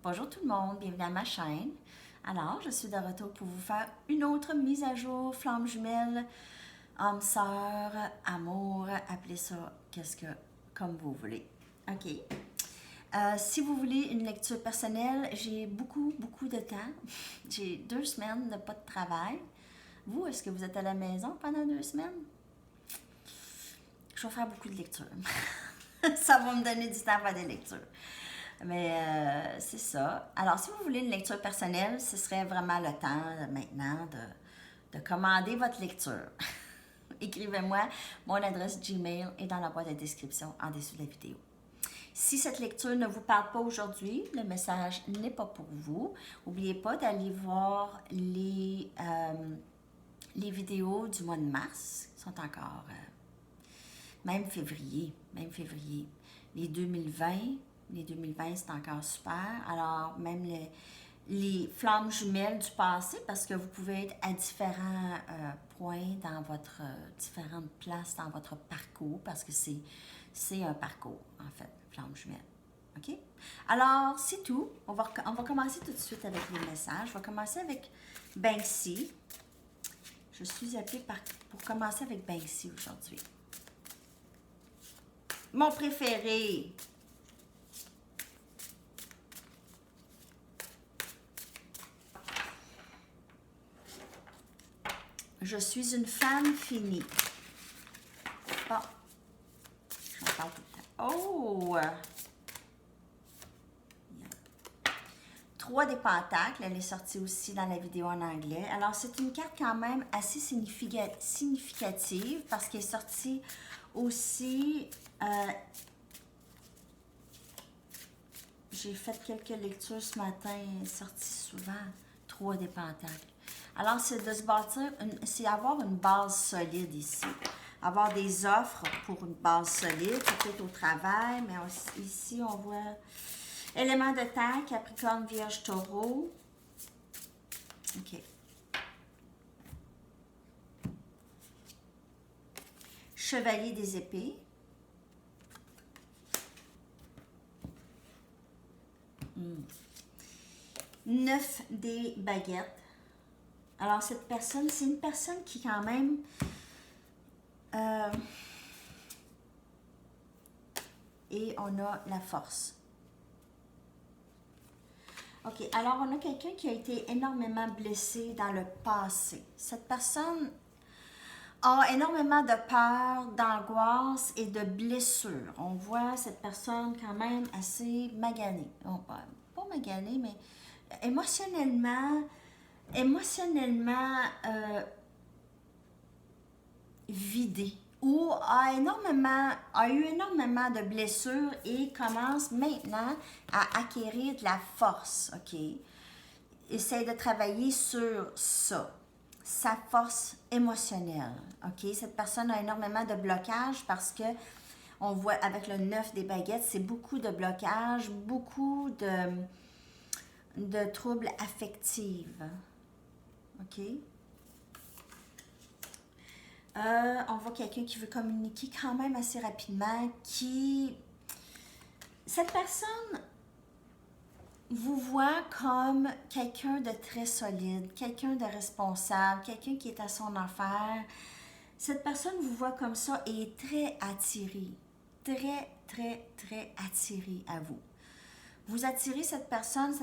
Bonjour tout le monde, bienvenue à ma chaîne. Alors, je suis de retour pour vous faire une autre mise à jour, flamme jumelle, âme sœur, amour, appelez ça comme vous voulez. OK. Si vous voulez une lecture personnelle, j'ai beaucoup de temps. J'ai 2 semaines de pas de travail. Vous, est-ce que vous êtes à la maison pendant 2 semaines? Je vais faire beaucoup de lectures. Ça va me donner du temps à faire des lectures. Mais c'est ça. Alors, si vous voulez une lecture personnelle, ce serait vraiment le temps maintenant de commander votre lecture. Écrivez-moi, mon adresse Gmail est dans la boîte de description en dessous de la vidéo. Si cette lecture ne vous parle pas aujourd'hui, le message n'est pas pour vous. N'oubliez pas d'aller voir les vidéos du mois de mars, qui sont encore, même février. Les 2020, c'est encore super. Alors, même les flammes jumelles du passé, parce que vous pouvez être à différents points dans votre, différentes places dans votre parcours, parce que c'est un parcours, en fait, flammes jumelles. OK? Alors, c'est tout. On va commencer tout de suite avec les messages. Je vais commencer avec Banksy. Je suis appelée pour commencer avec Banksy aujourd'hui. Mon préféré! Je suis une femme finie. Bon, j'en parle tout le temps. Oh! 3 des pentacles, elle est sortie aussi dans la vidéo en anglais. Alors, c'est une carte quand même assez significative parce qu'elle est sortie aussi... j'ai fait quelques lectures ce matin, elle est sortie souvent, 3 des pentacles. Alors, c'est de se bâtir, c'est avoir une base solide ici. Avoir des offres pour une base solide, peut-être au travail, mais aussi, ici, on voit élément de terre, Capricorne, Vierge, Taureau. OK. Chevalier des épées. Mm. 9 des baguettes. Alors, cette personne, c'est une personne qui quand même... et on a la force. OK, alors on a quelqu'un qui a été énormément blessé dans le passé. Cette personne a énormément de peur, d'angoisse et de blessures. On voit cette personne quand même assez maganée. Bon, pas maganée, mais émotionnellement vidée ou a eu énormément de blessures et commence maintenant à acquérir de la force, OK? Essaye de travailler sur ça, sa force émotionnelle, OK? Cette personne a énormément de blocages parce que on voit avec le 9 des baguettes, c'est beaucoup de blocages, beaucoup de troubles affectifs, OK? On voit quelqu'un qui veut communiquer quand même assez rapidement, cette personne vous voit comme quelqu'un de très solide, quelqu'un de responsable, quelqu'un qui est à son affaire. Cette personne vous voit comme ça et est très attirée, très attirée à vous. Vous attirez cette personne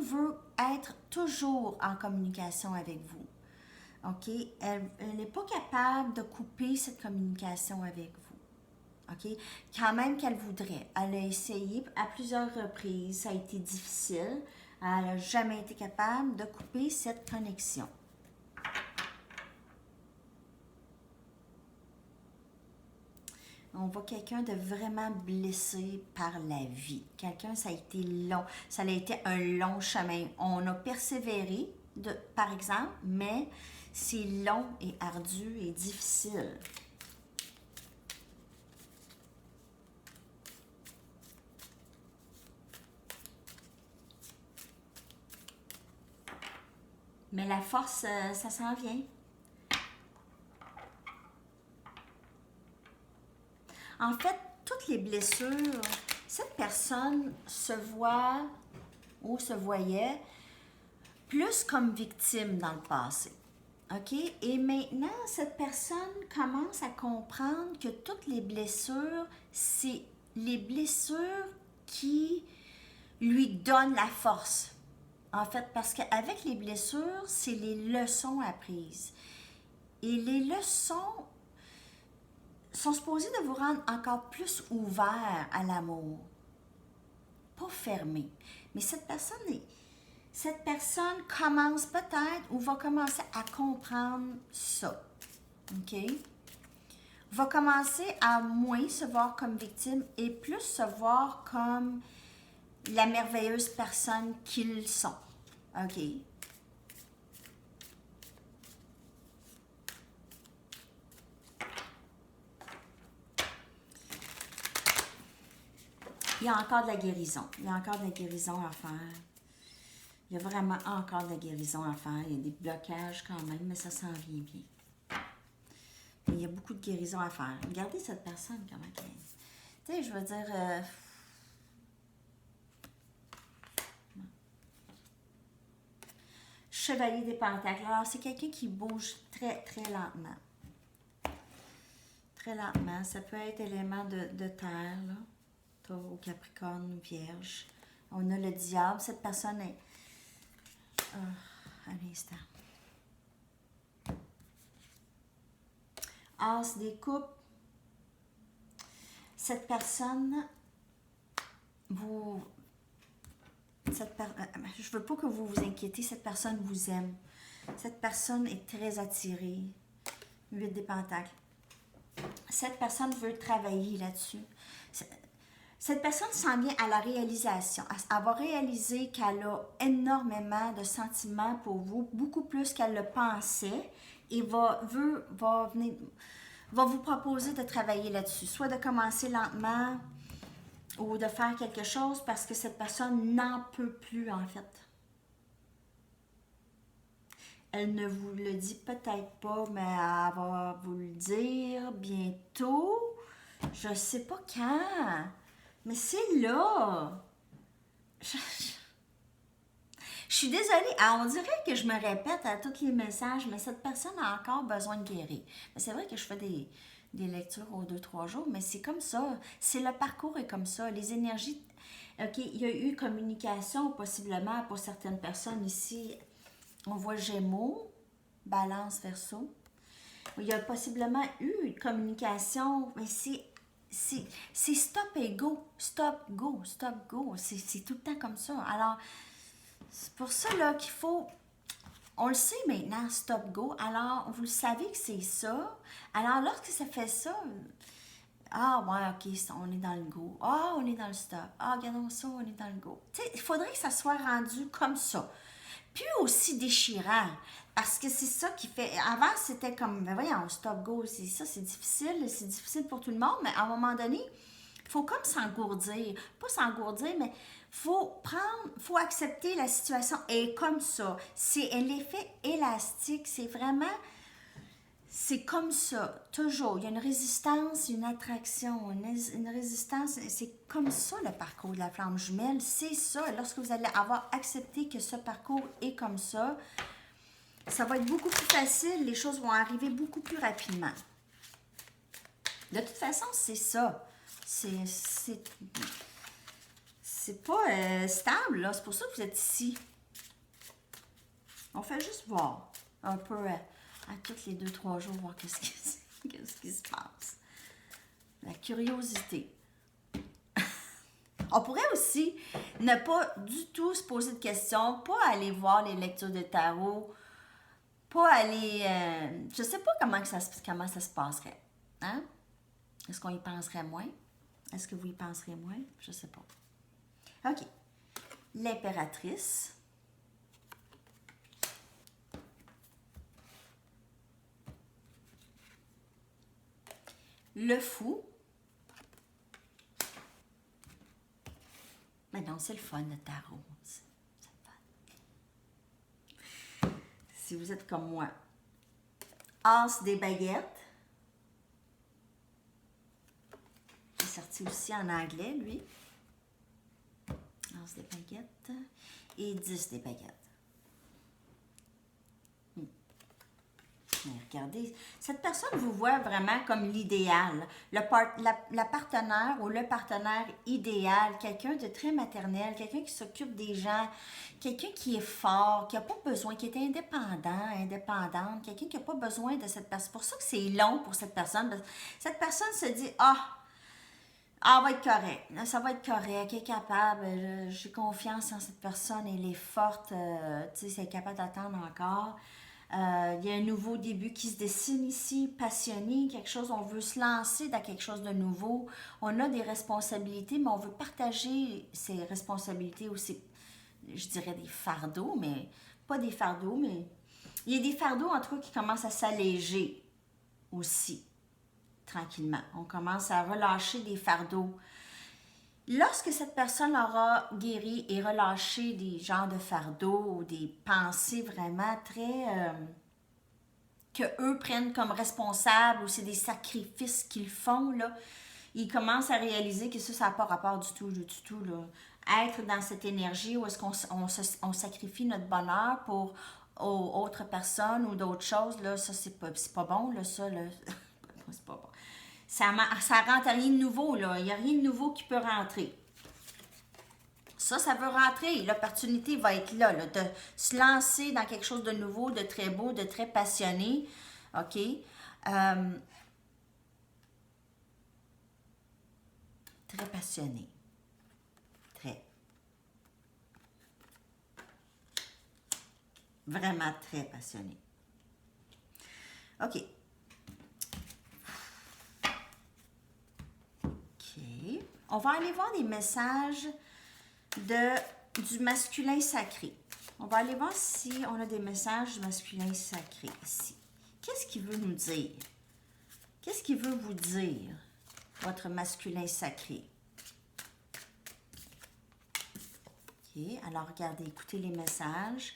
veut être toujours en communication avec vous. OK? Elle n'est pas capable de couper cette communication avec vous. OK? Quand même qu'elle voudrait. Elle a essayé à plusieurs reprises. Ça a été difficile. Elle n'a jamais été capable de couper cette connexion. On voit quelqu'un de vraiment blessé par la vie. Quelqu'un, ça a été long. Ça a été un long chemin. On a persévéré, par exemple, mais c'est long et ardu et difficile. Mais la force, ça s'en vient. En fait, toutes les blessures, cette personne se voit ou se voyait plus comme victime dans le passé. OK? Et maintenant, cette personne commence à comprendre que toutes les blessures, c'est les blessures qui lui donnent la force. En fait, parce qu'avec les blessures, c'est les leçons apprises. Et les leçons sont supposées de vous rendre encore plus ouvert à l'amour. Pas fermé. Mais cette personne commence peut-être ou va commencer à comprendre ça. OK? Va commencer à moins se voir comme victime et plus se voir comme la merveilleuse personne qu'ils sont. OK? Il y a encore de la guérison. Il y a encore de la guérison à faire. Il y a vraiment encore de la guérison à faire. Il y a des blocages quand même, mais ça s'en vient bien. Mais il y a beaucoup de guérison à faire. Regardez cette personne, comment elle est. Tu sais, je veux dire... Chevalier des Pentacles. Alors, c'est quelqu'un qui bouge très, très lentement. Très lentement. Ça peut être élément de terre, là. Taureau, Capricorne, Vierge. On a le diable. Cette personne est... un instant. As des coupes. Cette personne, je veux pas que vous vous inquiétez, cette personne vous aime. Cette personne est très attirée. 8 des Pentacles. Cette personne veut travailler là-dessus. Cette personne s'en vient à la réalisation. Elle va réaliser qu'elle a énormément de sentiments pour vous, beaucoup plus qu'elle le pensait, et va vous proposer de travailler là-dessus. Soit de commencer lentement ou de faire quelque chose parce que cette personne n'en peut plus, en fait. Elle ne vous le dit peut-être pas, mais elle va vous le dire bientôt. Je sais pas quand. Mais c'est là! Je suis désolée, on dirait que je me répète à tous les messages, mais cette personne a encore besoin de guérir. C'est vrai que je fais des lectures aux 2-3 jours, mais c'est comme ça. C'est le parcours est comme ça. Les énergies... OK, il y a eu communication, possiblement, pour certaines personnes ici. On voit Gémeaux, Balance, Verseau. Il y a possiblement eu une communication, mais c'est stop et go, stop, go, stop, go. C'est tout le temps comme ça. Alors, c'est pour ça là qu'il faut... On le sait maintenant, stop, go. Alors, vous le savez que c'est ça. Alors, lorsque ça fait ça... Ah, ouais, OK, on est dans le go. Ah, on est dans le stop. Ah, regardons ça, on est dans le go. Tu sais, il faudrait que ça soit rendu comme ça. Puis aussi déchirant. Parce que c'est ça qui fait... Avant, c'était comme, ben voyons, stop, go, c'est ça, c'est difficile pour tout le monde, mais à un moment donné, il faut comme s'engourdir. Pas s'engourdir, mais faut accepter la situation. Et comme ça, c'est l'effet élastique, c'est vraiment... C'est comme ça, toujours. Il y a une résistance, une attraction, une résistance. C'est comme ça le parcours de la flamme jumelle. C'est ça. Lorsque vous allez avoir accepté que ce parcours est comme ça, ça va être beaucoup plus facile. Les choses vont arriver beaucoup plus rapidement. De toute façon, c'est ça. C'est pas stable, là. C'est pour ça que vous êtes ici. On fait juste voir un peu... à tous les 2-3 jours, voir qu'est-ce qui se passe. La curiosité. On pourrait aussi ne pas du tout se poser de questions, pas aller voir les lectures de tarot, pas aller... je sais pas comment ça se passerait. Hein? Est-ce qu'on y penserait moins? Est-ce que vous y penserez moins? Je sais pas. OK. L'impératrice. Le fou. Mais non, c'est le fun, le tarot. C'est le fun. Si vous êtes comme moi. As des baguettes. Il est sorti aussi en anglais, lui. As As des baguettes et 10 des baguettes. Mais regardez, cette personne vous voit vraiment comme l'idéal, la partenaire ou le partenaire idéal, quelqu'un de très maternel, quelqu'un qui s'occupe des gens, quelqu'un qui est fort, qui n'a pas besoin, qui est indépendant, indépendante, quelqu'un qui n'a pas besoin de cette personne. C'est pour ça que c'est long pour cette personne. Cette personne se dit, ah, va être correct. Ça va être correct. Elle est capable. J'ai confiance en cette personne. Elle est forte. Tu sais, elle est capable d'attendre encore. Il y a un nouveau début qui se dessine ici, passionné, quelque chose, on veut se lancer dans quelque chose de nouveau. On a des responsabilités, mais on veut partager ces responsabilités aussi, je dirais des fardeaux, mais pas des fardeaux, mais il y a des fardeaux en tout cas qui commencent à s'alléger aussi, tranquillement. On commence à relâcher des fardeaux. Lorsque cette personne aura guéri et relâché des genres de fardeaux ou des pensées vraiment très... que eux prennent comme responsables ou c'est des sacrifices qu'ils font, là, ils commencent à réaliser que ça n'a pas rapport du tout, là. Être dans cette énergie où est-ce qu'on sacrifie notre bonheur pour autres personnes ou d'autres choses, là, ça, c'est pas bon, là, ça, là. C'est pas bon. Ça rentre à rien de nouveau, là. Il n'y a rien de nouveau qui peut rentrer. Ça veut rentrer. L'opportunité va être là, de se lancer dans quelque chose de nouveau, de très beau, de très passionné. OK? Très passionné. Très. Vraiment très passionné. OK. On va aller voir des messages du masculin sacré. On va aller voir si on a des messages du masculin sacré ici. Qu'est-ce qu'il veut nous dire? Qu'est-ce qu'il veut vous dire, votre masculin sacré? OK, alors regardez, écoutez les messages.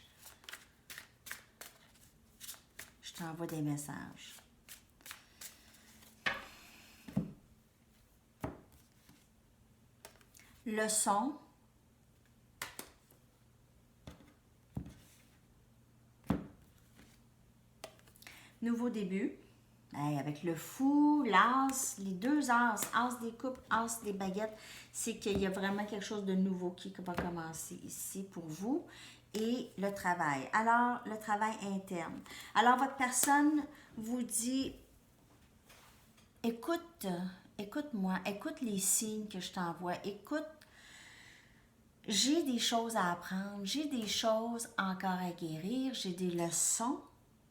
Je t'envoie des messages. Leçon. Nouveau début. Hey, avec le fou, l'as, les deux as des coupes, as des baguettes, c'est qu'il y a vraiment quelque chose de nouveau qui va commencer ici pour vous. Et le travail. Alors, le travail interne. Alors, votre personne vous dit, écoute-moi, écoute les signes que je t'envoie, écoute, j'ai des choses à apprendre, j'ai des choses encore à guérir, j'ai des leçons,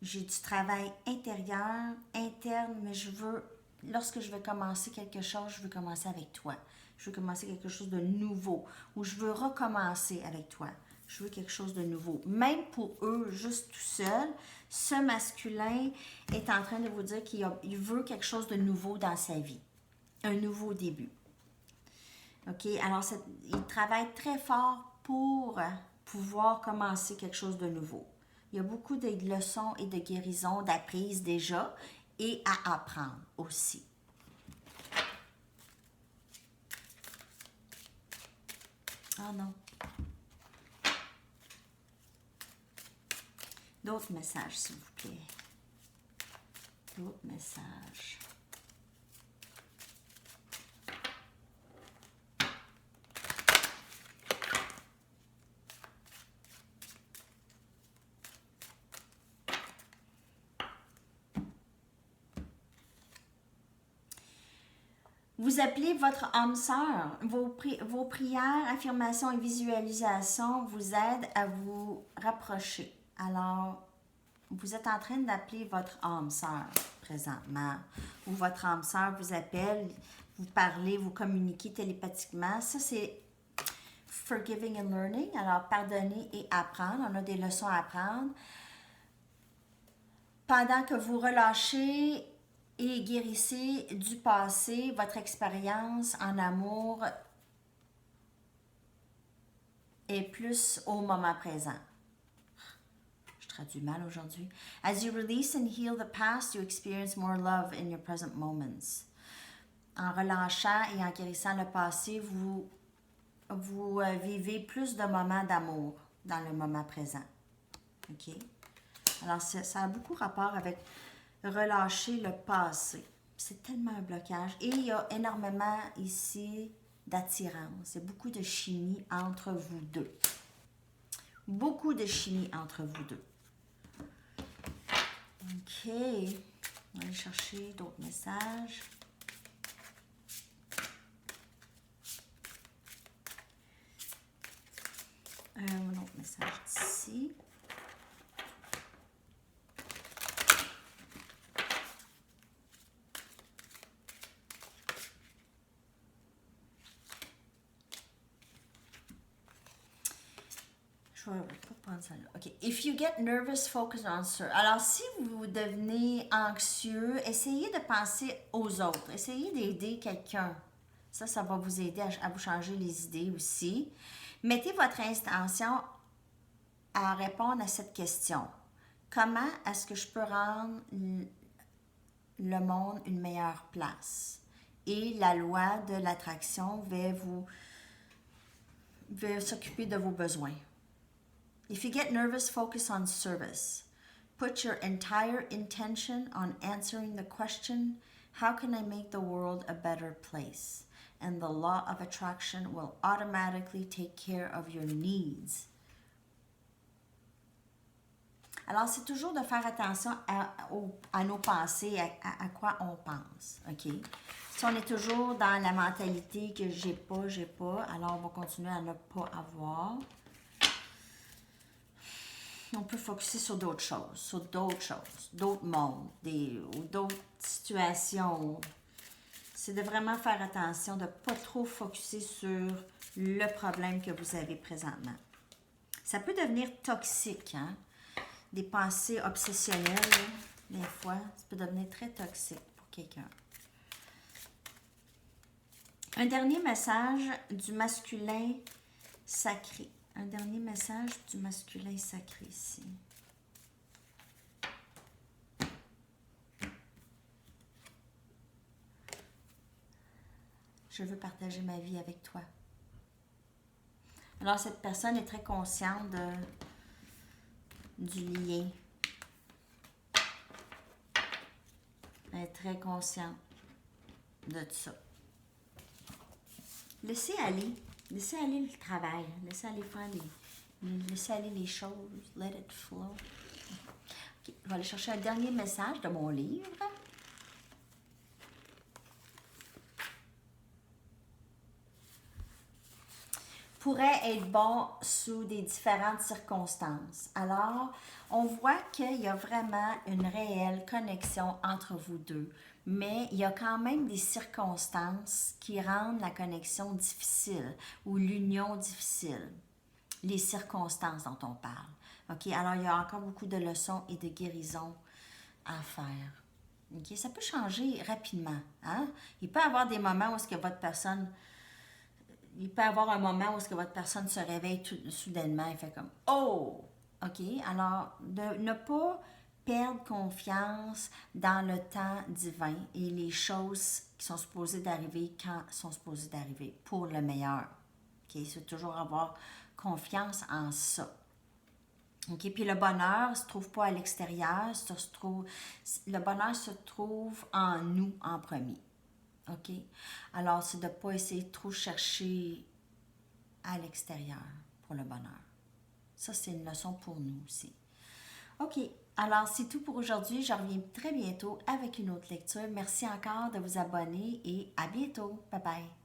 j'ai du travail intérieur, interne, mais lorsque je vais commencer quelque chose, je veux commencer avec toi. Je veux commencer quelque chose de nouveau, ou je veux recommencer avec toi. Je veux quelque chose de nouveau. Même pour eux, juste tout seul, ce masculin est en train de vous dire qu'il veut quelque chose de nouveau dans sa vie. Un nouveau début. OK? Alors, il travaille très fort pour pouvoir commencer quelque chose de nouveau. Il y a beaucoup de leçons et de guérisons, d'apprises déjà et à apprendre aussi. Ah non. D'autres messages, s'il vous plaît. D'autres messages. Vous appelez votre âme sœur. Vos prières, affirmations et visualisations vous aident à vous rapprocher. Alors, vous êtes en train d'appeler votre âme sœur présentement. Ou votre âme sœur vous appelle, vous parlez, vous communiquez télépathiquement. Ça, c'est forgiving and learning. Alors, pardonner et apprendre. On a des leçons à apprendre. Pendant que vous relâchez et guérissez du passé, votre expérience en amour est plus au moment présent. Je traduis mal aujourd'hui. As you release and heal the past, you experience more love in your present moments. En relâchant et en guérissant le passé, vous vous vivez plus de moments d'amour dans le moment présent. OK? Alors, ça a beaucoup rapport avec relâcher le passé. C'est tellement un blocage. Et il y a énormément ici d'attirance. Il y a beaucoup de chimie entre vous deux. Beaucoup de chimie entre vous deux. OK. On va aller chercher d'autres messages. Un autre message d'ici. Je vais prendre ça là. OK. If you get nervous, focus on sir. Alors, si vous devenez anxieux, essayez de penser aux autres. Essayez d'aider quelqu'un. Ça va vous aider à vous changer les idées aussi. Mettez votre intention à répondre à cette question. Comment est-ce que je peux rendre le monde une meilleure place? Et la loi de l'attraction va s'occuper de vos besoins. If you get nervous, focus on service. Put your entire intention on answering the question, how can I make the world a better place? And the law of attraction will automatically take care of your needs. Alors, c'est toujours de faire attention à nos pensées, à quoi on pense. OK? Si on est toujours dans la mentalité que j'ai pas, alors on va continuer à ne pas avoir. On peut focuser sur d'autres choses, d'autres mondes, ou d'autres situations. C'est de vraiment faire attention, de ne pas trop focuser sur le problème que vous avez présentement. Ça peut devenir toxique, hein? Des pensées obsessionnelles, là, des fois, ça peut devenir très toxique pour quelqu'un. Un dernier message du masculin sacré. Un dernier message du masculin sacré ici. Je veux partager ma vie avec toi. Alors, cette personne est très consciente du lien. Elle est très consciente de tout ça. Laissez aller le travail, laissez aller faire laissez aller les choses, let it flow. Okay, je vais aller chercher un dernier message de mon livre. Pourrait être bon sous des différentes circonstances. Alors, on voit qu'il y a vraiment une réelle connexion entre vous deux, mais il y a quand même des circonstances qui rendent la connexion difficile ou l'union difficile. Les circonstances dont on parle. OK? Alors, il y a encore beaucoup de leçons et de guérisons à faire. OK? Ça peut changer rapidement. Hein? Il peut y avoir des moments où est-ce que votre personne... Il peut y avoir un moment où est-ce que votre personne se réveille soudainement et fait comme « Oh! » OK? Alors, de ne pas perdre confiance dans le temps divin et les choses qui sont supposées d'arriver quand elles sont supposées d'arriver pour le meilleur. OK? C'est toujours avoir confiance en ça. OK? Puis le bonheur ne se trouve pas à l'extérieur, le bonheur se trouve en nous en premier. OK? Alors, c'est de ne pas essayer de trop chercher à l'extérieur pour le bonheur. Ça, c'est une leçon pour nous aussi. OK. Alors, c'est tout pour aujourd'hui. Je reviens très bientôt avec une autre lecture. Merci encore de vous abonner et à bientôt. Bye bye.